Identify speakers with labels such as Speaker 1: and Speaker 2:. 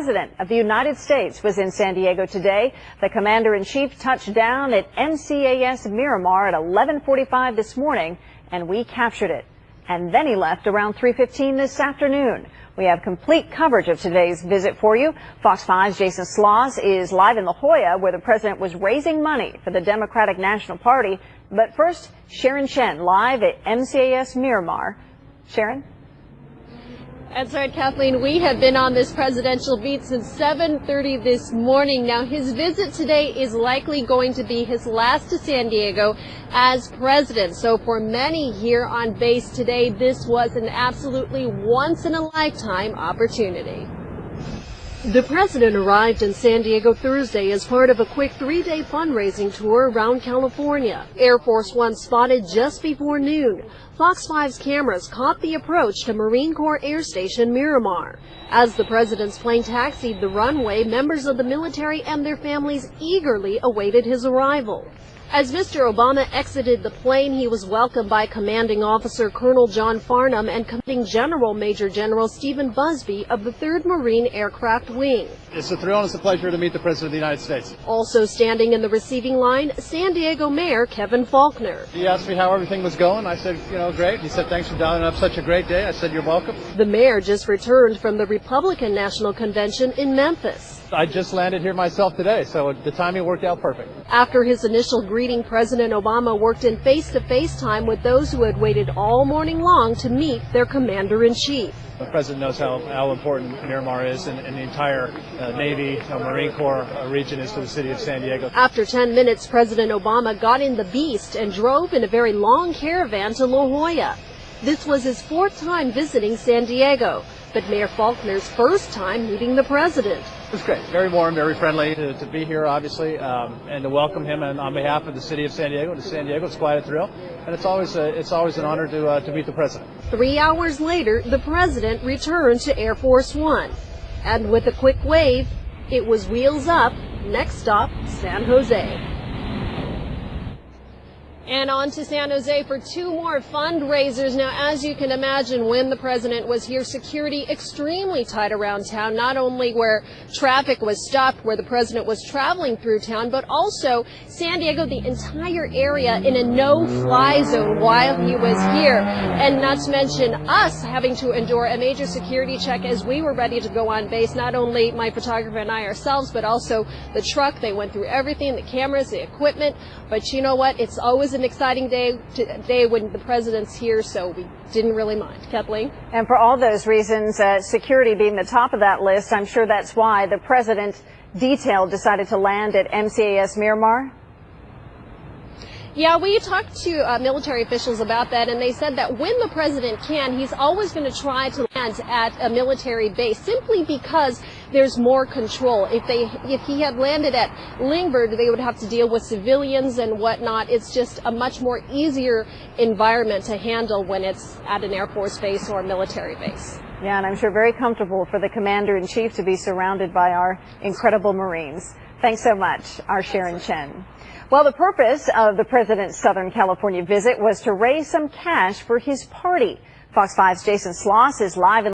Speaker 1: President of the United States was in San Diego today. The Commander-in-Chief touched down at MCAS Miramar at 11:45 this morning, and we captured it. And then he left around 3:15 this afternoon. We have complete coverage of today's visit for you. Fox 5's Jason Sloss is live in La Jolla, where the president was raising money for the Democratic National Party. But first, Sharon Chen live at MCAS Miramar. Sharon?
Speaker 2: That's right, Kathleen. We have been on this presidential beat since 7:30 this morning. Now, his visit today is likely going to be his last to San Diego as president. So for many here on base today, this was an absolutely once-in-a-lifetime opportunity. The president arrived in San Diego Thursday as part of a quick 3-day fundraising tour around California. Air Force One spotted just before noon. Fox 5's cameras caught the approach to Marine Corps Air Station Miramar. As the president's plane taxied the runway, members of the military and their families eagerly awaited his arrival. As Mr. Obama exited the plane, he was welcomed by Commanding Officer Colonel John Farnham and Commanding General Major General Stephen Busby of the 3rd Marine Aircraft Wing.
Speaker 3: It's a thrill and it's a pleasure to meet the President of the United States.
Speaker 2: Also standing in the receiving line, San Diego Mayor Kevin Faulconer.
Speaker 3: He asked me how everything was going. I said, great. He said, thanks for dialing up such a great day. I said, you're welcome.
Speaker 2: The mayor just returned from the Republican National Convention in Memphis.
Speaker 3: I just landed here myself today, so the timing worked out perfect.
Speaker 2: After his initial greeting, President Obama worked in face-to-face time with those who had waited all morning long to meet their commander-in-chief.
Speaker 3: The president knows how important Miramar is and the entire Navy, Marine Corps region is to the city of San Diego.
Speaker 2: After 10 minutes, President Obama got in the Beast and drove in a very long caravan to La Jolla. This was his 4th time visiting San Diego, but Mayor Faulconer's first time meeting the president.
Speaker 3: It was great. Very warm, very friendly to be here, obviously, and to welcome him and on behalf of the city of San Diego to San Diego. It's quite a thrill, and it's always an honor to meet the president.
Speaker 2: 3 hours later, the president returned to Air Force One, and with a quick wave, it was wheels up. Next stop, San Jose. And on to San Jose for 2 more fundraisers. Now, as you can imagine, when the president was here, security extremely tight around town, not only where traffic was stopped, where the president was traveling through town, but also San Diego, the entire area in a no-fly zone while he was here. And not to mention us having to endure a major security check as we were ready to go on base. Not only my photographer and I ourselves, but also the truck. They went through everything, the cameras, the equipment. But you know what? It's always an exciting day when the president's here, so we didn't really mind. Kathleen?
Speaker 1: And for all those reasons, security being the top of that list, I'm sure that's why the president detail decided to land at MCAS Miramar.
Speaker 2: Yeah, we talked to military officials about that, and they said that when the president can, he's always going to try to land at a military base simply because there's more control. If he had landed at Lindbergh, they would have to deal with civilians and whatnot. It's just a much more easier environment to handle when it's at an Air Force base or a military base.
Speaker 1: Yeah, and I'm sure very comfortable for the Commander-in-Chief to be surrounded by our incredible Marines. Thanks so much, our Sharon Chen. Well, the purpose of the president's Southern California visit was to raise some cash for his party. Fox 5's Jason Sloss is live in